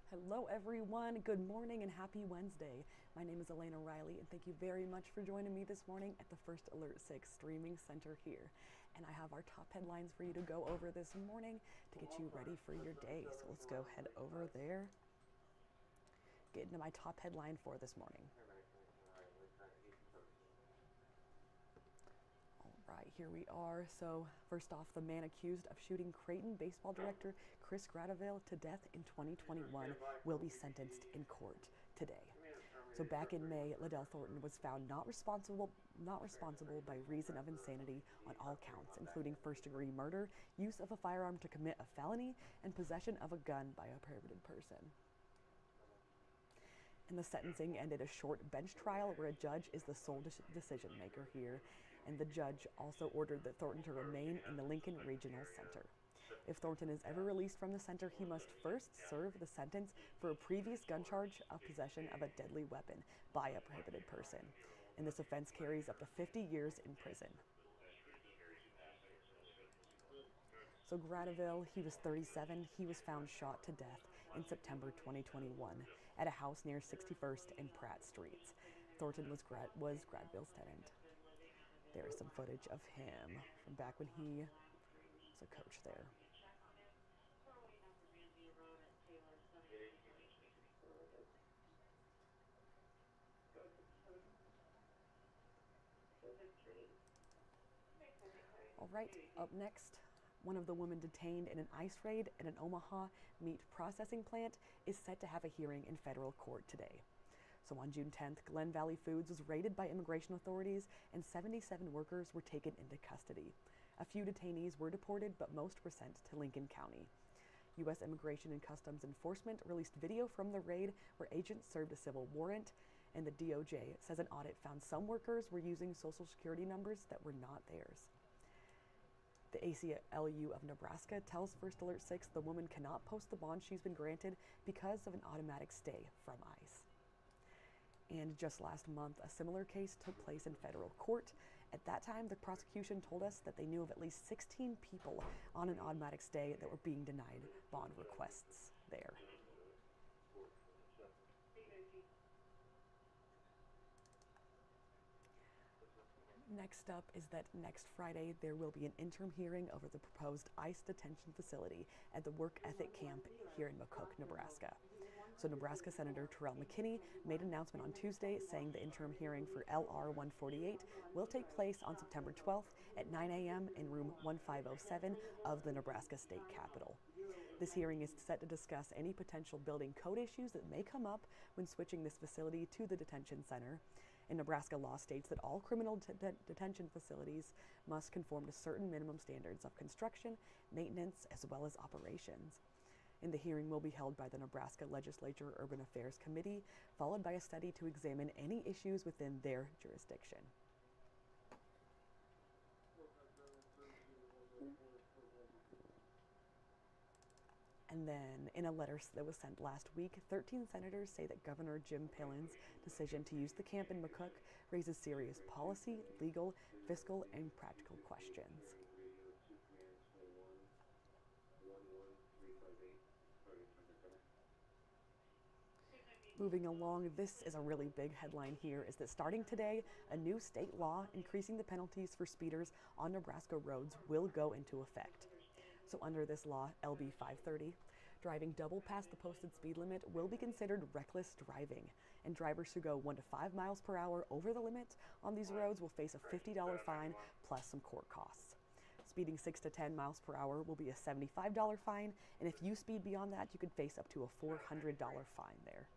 Hello, everyone. Good morning and happy Wednesday. My name is Elena Riley, and thank you very much for joining me this morning at the First Alert 6 Streaming Center here. And I have our top headlines for you to go over this morning to get you ready for your day. So let's go head over there, get into my top headline for this morning. All right, here we are. So first off, the man accused of shooting Creighton baseball director Chris Gradiville to death in 2021 will be sentenced in court today. So back in May, Liddell Thornton was found not responsible by reason of insanity on all counts, including first-degree murder, use of a firearm to commit a felony, and possession of a gun by a prohibited person. And the sentencing ended a short bench trial where a judge is the sole decision maker here. And the judge also ordered that Thornton to remain in the Lincoln Regional Center. If Thornton is ever released from the center, he must first serve the sentence for a previous gun charge of possession of a deadly weapon by a prohibited person. And this offense carries up to 50 years in prison. So Gradiville, he was 37. He was found shot to death in September 2021 at a house near 61st and Pratt Streets. Thornton was Gradiville's tenant. There is some footage of him from back when he was a coach there. All right, up next, one of the women detained in an ICE raid at an Omaha meat processing plant is set to have a hearing in federal court today. So on June 10th, Glen Valley Foods was raided by immigration authorities and 77 workers were taken into custody. A few detainees were deported, but most were sent to Lincoln County. U.S. Immigration and Customs Enforcement released video from the raid where agents served a civil warrant, and the DOJ says an audit found some workers were using social security numbers that were not theirs. The ACLU of Nebraska tells First Alert 6 the woman cannot post the bond she's been granted because of an automatic stay from ICE. And just last month, a similar case took place in federal court. At that time, the prosecution told us that they knew of at least 16 people on an automatic stay that were being denied bond requests there. Next up is that next Friday there will be an interim hearing over the proposed ICE detention facility at the work ethic camp here in McCook, Nebraska. So Nebraska Senator Terrell McKinney made an announcement on Tuesday saying the interim hearing for LR 148 will take place on September 12th at 9 a.m. in room 1507 of the Nebraska State Capitol. This hearing is set to discuss any potential building code issues that may come up when switching this facility to the detention center. And Nebraska law states that all criminal detention facilities must conform to certain minimum standards of construction, maintenance, as well as operations. And the hearing will be held by the Nebraska Legislature Urban Affairs Committee, followed by a study to examine any issues within their jurisdiction. And then, in a letter that was sent last week, 13 senators say that Governor Jim Pillen's decision to use the camp in McCook raises serious policy, legal, fiscal, and practical questions. Moving along, this is a really big headline here, is that starting today, a new state law increasing the penalties for speeders on Nebraska roads will go into effect. So under this law, LB 530, driving double past the posted speed limit will be considered reckless driving, and drivers who go 1 to 5 miles per hour over the limit on these roads will face a $50 fine plus some court costs. Speeding 6 to 10 miles per hour will be a $75 fine, and if you speed beyond that, you could face up to a $400 fine there.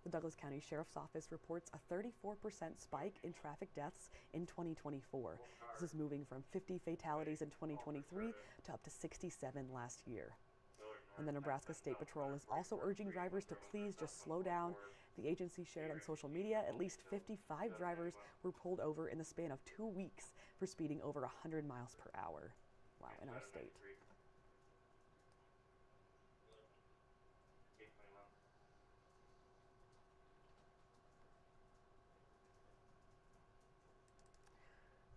The Douglas County Sheriff's Office reports a 34% spike in traffic deaths in 2024. This is moving from 50 fatalities in 2023 to up to 67 last year. And the Nebraska State Patrol is also urging drivers to please just slow down. The agency shared on social media at least 55 drivers were pulled over in the span of 2 weeks for speeding over 100 miles per hour. Wow, in our state.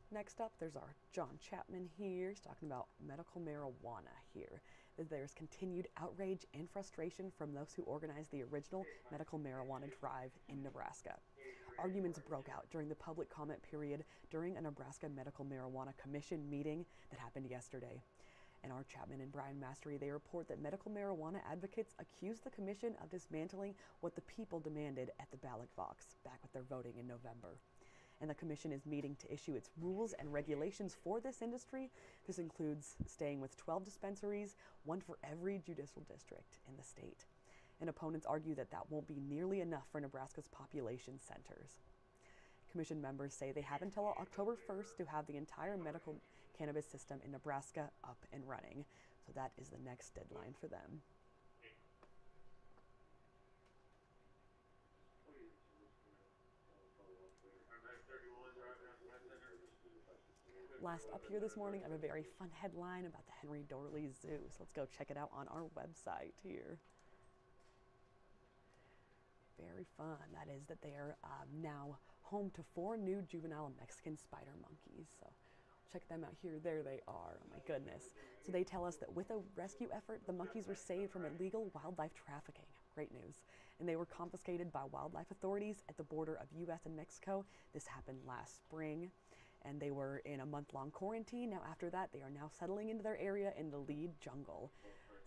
Next up, there's our John Chapman here. He's talking about medical marijuana here. There's continued outrage and frustration from those who organized the original medical marijuana drive in Nebraska. Arguments broke out during the public comment period during a Nebraska Medical Marijuana Commission meeting that happened yesterday. And our Chapman and Brian Mastery, they report that medical marijuana advocates accused the commission of dismantling what the people demanded at the ballot box back with their voting in November. And the commission is meeting to issue its rules and regulations for this industry. This includes staying with 12 dispensaries, one for every judicial district in the state. And opponents argue that that won't be nearly enough for Nebraska's population centers. Commission members say they have until October 1st to have the entire medical cannabis system in Nebraska up and running. So that is the next deadline for them. Last up here this morning, I have a very fun headline about the Henry Doorly Zoo. So let's go check it out on our website here. Very fun. That is that they are now home to 4 new juvenile Mexican spider monkeys. So check them out here. There they are. Oh my goodness. So they tell us that with a rescue effort, the monkeys were saved from illegal wildlife trafficking. Great news. And they were confiscated by wildlife authorities at the border of U.S. and Mexico. This happened last spring. And they were in a month-long quarantine. Now after that, they are now settling into their area in the lead jungle.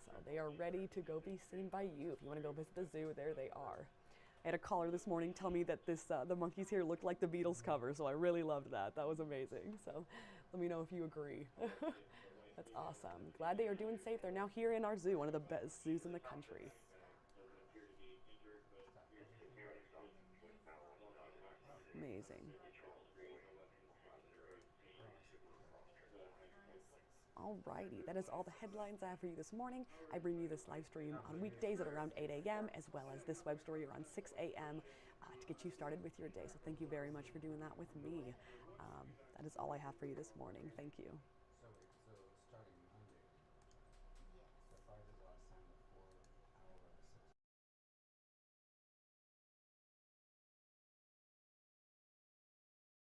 So they are ready to go be seen by you. If you want to go visit the zoo, there they are. I had a caller this morning tell me that the monkeys here looked like the Beatles cover, so I really loved that. That was amazing. So let me know if you agree. That's awesome. Glad they are doing safe. They're now here in our zoo, one of the best zoos in the country. Amazing. Alrighty, that is all the headlines I have for you this morning. I bring you this live stream on weekdays at around 8 a.m. as well as this web story around 6 a.m. To get you started with your day. So thank you very much for doing that with me. That is all I have for you this morning. Thank you.